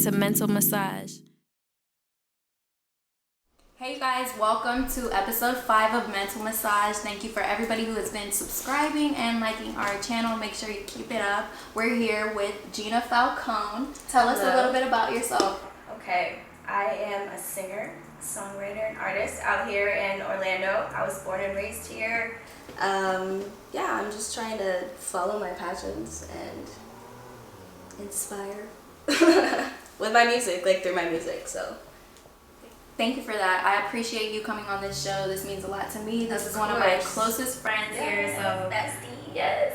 to Mental Massage. Hey you guys, welcome to episode 5 of Mental Massage. Thank you for everybody who has been subscribing and liking our channel. Make sure you keep it up. We're here with Gina Falcone. Tell us a little bit about yourself. Okay, I am a singer, songwriter, and artist out here in Orlando. I was born and raised here. I'm just trying to follow my passions and inspire with my music, like through my music, so. Thank you for that. I appreciate you coming on this show. This means a lot to me. This is one of my closest friends here, so. Bestie, yes.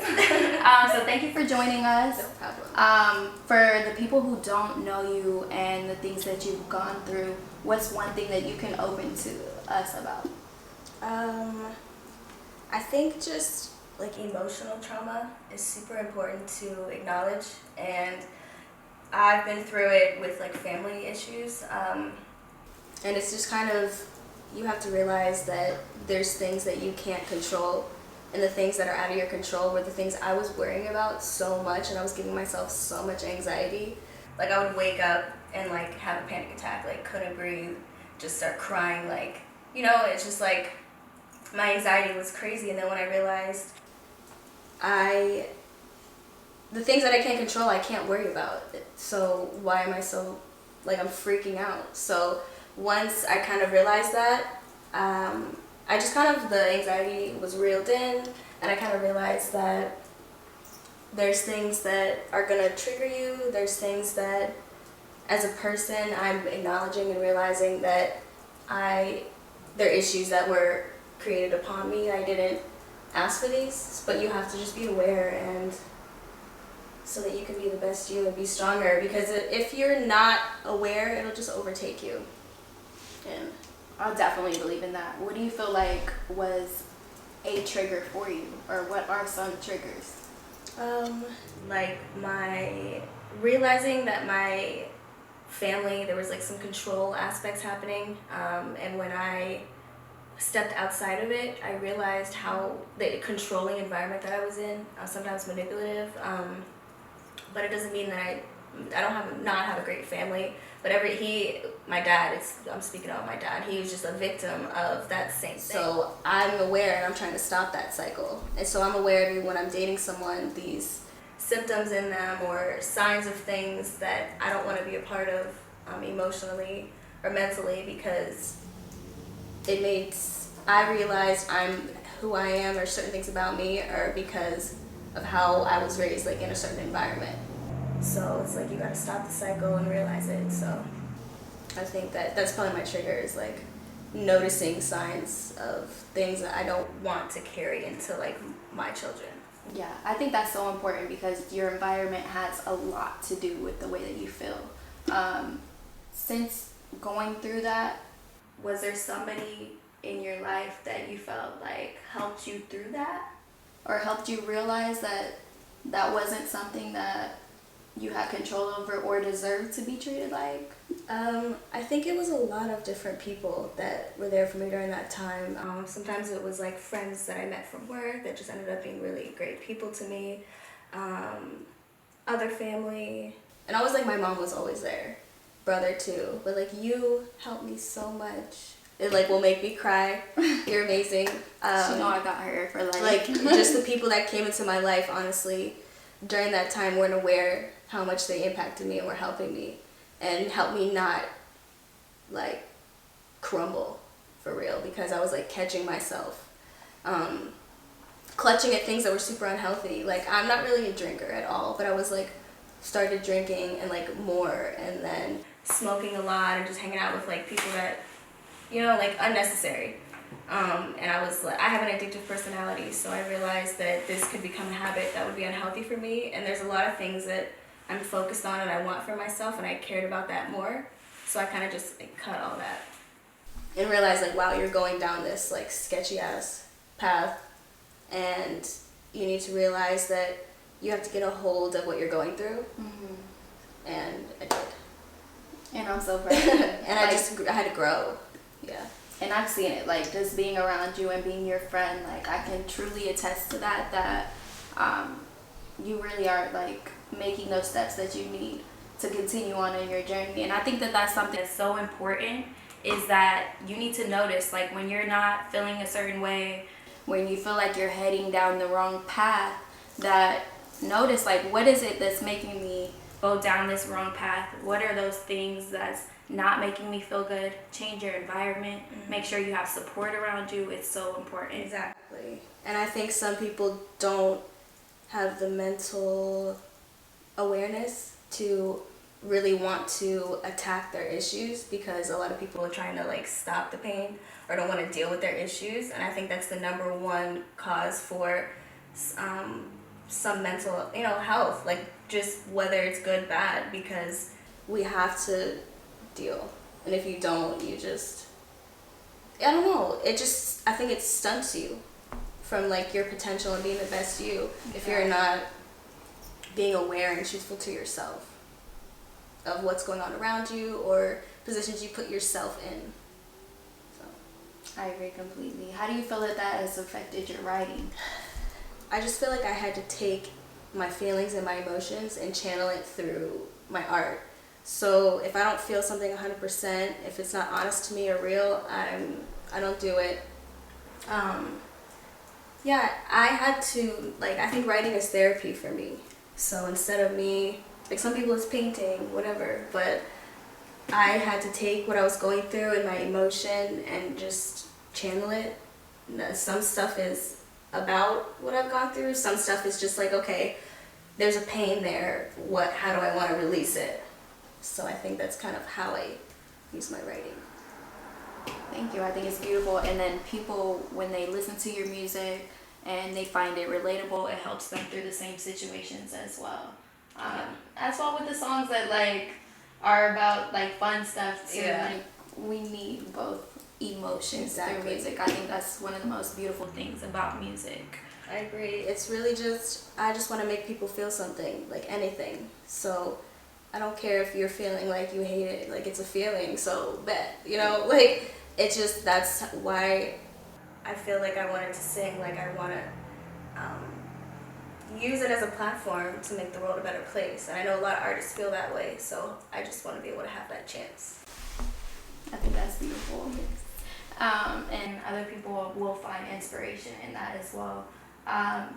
So thank you for joining us. No problem. For the people who don't know you and the things that you've gone through, what's one thing that you can open to us about? I think just like emotional trauma is super important to acknowledge, and I've been through it with like family issues, and it's just kind of, you have to realize that there's things that you can't control, and the things that are out of your control were the things I was worrying about so much, and I was giving myself so much anxiety. Like I would wake up and like have a panic attack, like couldn't breathe, just start crying, like, you know, it's just like my anxiety was crazy. And then when I realized the things that I can't control, I can't worry about. So why am I so, like, I'm freaking out? So once I kind of realized that, I just kind of, the anxiety was reeled in, and I kind of realized that there's things that are gonna trigger you. There's things that, as a person, I'm acknowledging and realizing that there are issues that were created upon me. I didn't ask for these, but you have to just be aware, and so that you can be the best you and be stronger, because if you're not aware, it'll just overtake you. And I'll definitely believe in that. What do you feel like was a trigger for you, or what are some triggers? Like my realizing that my family, there was like some control aspects happening, and when I stepped outside of it, I realized how the controlling environment that I was in, sometimes manipulative, but it doesn't mean that I don't have a great family. But my dad, I'm speaking about my dad, he was just a victim of that same thing. So I'm aware, and I'm trying to stop that cycle. And so I'm aware when I'm dating someone, these symptoms in them or signs of things that I don't want to be a part of, emotionally or mentally, because I realized I'm who I am, or certain things about me are because of how I was raised, like in a certain environment. So it's like you gotta stop the cycle and realize it. So I think that's probably my trigger, is like noticing signs of things that I don't want to carry into like my children. Yeah, I think that's so important, because your environment has a lot to do with the way that you feel. Since going through that, was there somebody in your life that you felt like helped you through that, or helped you realize that that wasn't something that you had control over or deserved to be treated like? I think it was a lot of different people that were there for me during that time. Sometimes it was like friends that I met from work that just ended up being really great people to me. Other family. And always like my mom was always there. Brother too. But like, you helped me so much. It like will make me cry. You're amazing. You know I got her for life. Like just the people that came into my life, honestly, during that time weren't aware how much they impacted me and were helping me and helped me not like crumble for real, because I was like catching myself, clutching at things that were super unhealthy. Like I'm not really a drinker at all, but I was like started drinking and like more, and then smoking a lot and just hanging out with like people that, you know, like unnecessary. And I was like, I have an addictive personality, so I realized that this could become a habit that would be unhealthy for me. And there's a lot of things that I'm focused on and I want for myself, and I cared about that more. So I kind of just like cut all that and realized like, wow, you're going down this like sketchy ass path, and you need to realize that you have to get a hold of what you're going through. Mm-hmm. And I did. And I'm so proud of you. And I had to grow. Yeah. And I've seen it, like, just being around you and being your friend, like, I can truly attest to that you really are, like, making those steps that you need. to continue on in your journey. And I think that that's something that's so important, is that you need to notice, like, when you're not feeling a certain way, when you feel like you're heading down the wrong path, that notice, like, what is it that's making me go down this wrong path? What are those things that's not making me feel good? Change your environment. Make sure you have support around you. It's so important. Exactly. And I think some people don't have the mental awareness to really want to attack their issues, because a lot of people are trying to like stop the pain or don't want to deal with their issues. And I think that's the number one cause for some mental, health, like just whether it's good, bad, because we have to deal. And if you don't, you just, I don't know, I think it stunts you from like your potential and being the best you if you're not being aware and truthful to yourself of what's going on around you or positions you put yourself in. So I agree completely. How do you feel that that has affected your writing? I just feel like I had to take my feelings and my emotions and channel it through my art. So if I don't feel something 100%, if it's not honest to me or real, I don't do it. Yeah, I had to, like, I think writing is therapy for me. So instead of me, like some people it's painting, whatever, but I had to take what I was going through and my emotion and just channel it. Some stuff is about what I've gone through. Some stuff is just like, okay, there's a pain there. How do I want to release it? So I think that's kind of how I use my writing. Thank you. I think it's beautiful. And then people, when they listen to your music and they find it relatable, it helps them through the same situations as well. As well with the songs that like are about like fun stuff too. Yeah. Like we need both emotions through Exactly. music. I think that's one of the most beautiful things about music. I agree. It's really I just want to make people feel something, like anything. So I don't care if you're feeling like you hate it, like it's a feeling, so bet, like it's just, that's why I feel like I wanted to sing, like I want to use it as a platform to make the world a better place. And I know a lot of artists feel that way, so I just want to be able to have that chance. I think that's beautiful. And other people will find inspiration in that as well. Now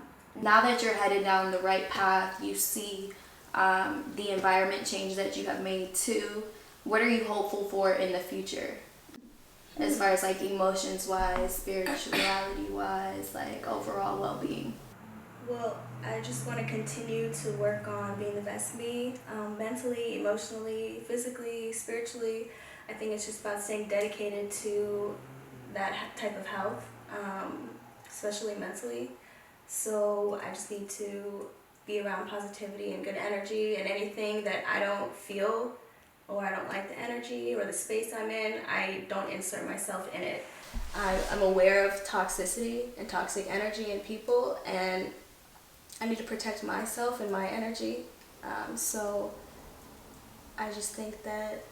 that you're headed down the right path, you see the environment change that you have made too. What are you hopeful for in the future? As far as like emotions wise, spirituality wise, like overall well-being. Well, I just want to continue to work on being the best me, mentally, emotionally, physically, spiritually. I think it's just about staying dedicated to that type of health, especially mentally. So I just need to be around positivity and good energy, and anything that I don't feel or I don't like the energy or the space I'm in, I don't insert myself in it. I'm aware of toxicity and toxic energy in people, and I need to protect myself and my energy. So I just think that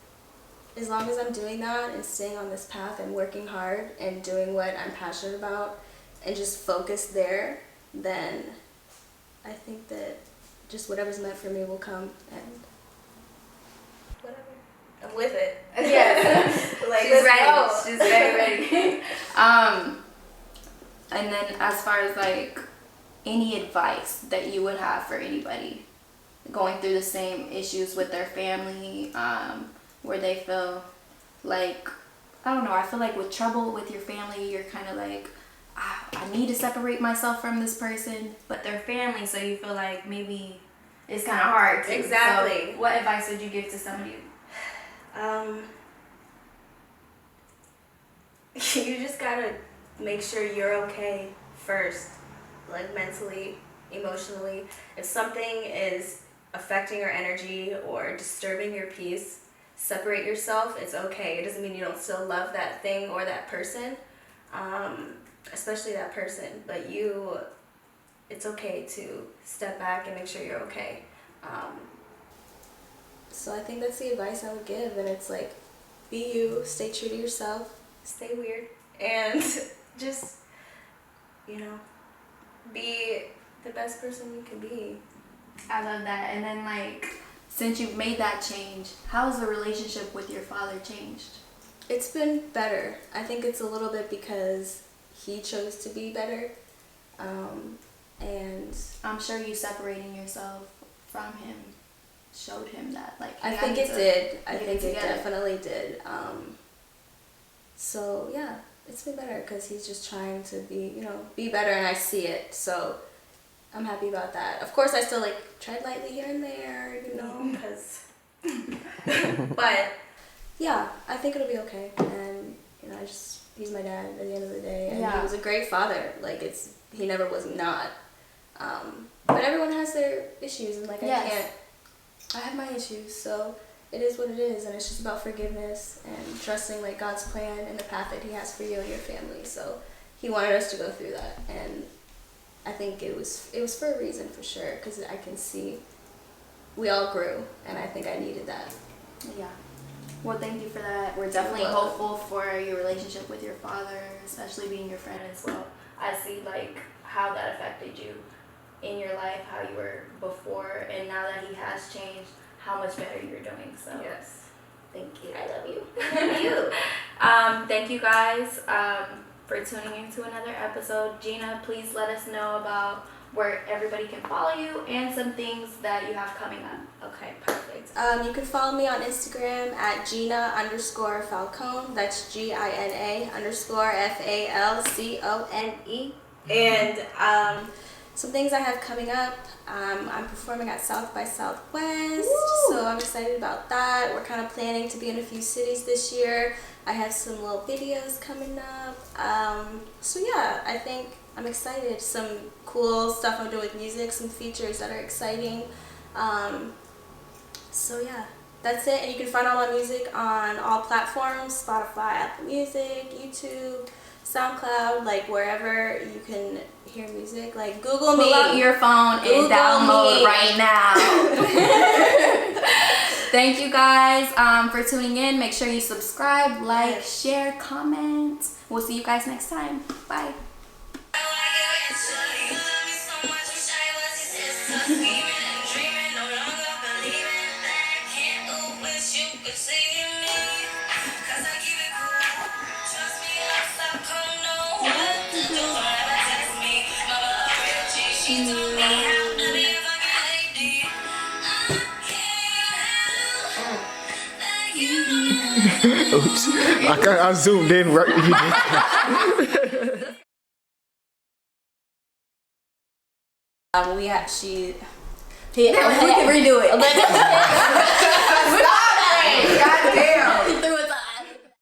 as long as I'm doing that and staying on this path and working hard and doing what I'm passionate about and just focus there, then I think that just whatever's meant for me will come, and whatever. I'm with it. Yes. Like, She's ready. go. She's very ready. And then as far as like any advice that you would have for anybody going through the same issues with their family, where they feel like, I don't know, I feel like with trouble with your family, you're kind of like, I need to separate myself from this person, but they're family, so you feel like maybe it's kind of hard too. Exactly. So what advice would you give to somebody? You just gotta make sure you're okay first, like mentally, emotionally. If something is affecting your energy or disturbing your peace, separate yourself. It's okay. It doesn't mean you don't still love that thing or that person, especially that person, but it's okay to step back and make sure you're okay. So I think that's the advice I would give, and it's like, be you, stay true to yourself, stay weird, and just, be the best person you can be. I love that. And then like since you've made that change, how has the relationship with your father changed? It's been better. I think it's a little bit because he chose to be better. And I'm sure you separating yourself from him showed him that. Like, I think it did. I think it definitely did. So yeah, it's been better because he's just trying to be better, and I see it. So I'm happy about that. Of course, I still like tread lightly here and there, because. But yeah, I think it'll be okay. And he's my dad at the end of the day, and he was a great father. Like he never was not. But everyone has their issues, and I have my issues, so it is what it is, and it's just about forgiveness and trusting like God's plan and the path that he has for you and your family. So he wanted us to go through that, and I think it was for a reason, for sure, because I can see we all grew, and I think I needed that. Yeah. Well, thank you for that. We're definitely hopeful for your relationship with your father, especially being your friend as well. I see like how that affected you in your life, how you were before, and now that he has changed, how much better you're doing. So yes, thank you. I love you. I love you. Thank you guys for tuning into another episode. Gina, please let us know about where everybody can follow you and some things that you have coming up. Okay, perfect. You can follow me on Instagram at Gina_Falcone. That's GINA_FALCONE. And some things I have coming up. I'm performing at South by Southwest, so I'm excited about that. We're kind of planning to be in a few cities this year. I have some little videos coming up. So yeah, I think I'm excited. Some cool stuff I'm doing with music, some features that are exciting. So yeah, that's it. And you can find all my music on all platforms: Spotify, Apple Music, YouTube, SoundCloud, like wherever you can hear music. Like Google me. Pull out your phone and download right now. Thank you guys for tuning in. Make sure you subscribe, like, share, comment. We'll see you guys next time. Bye. Oops. I zoomed in right. We can redo it. Stop it! God damn.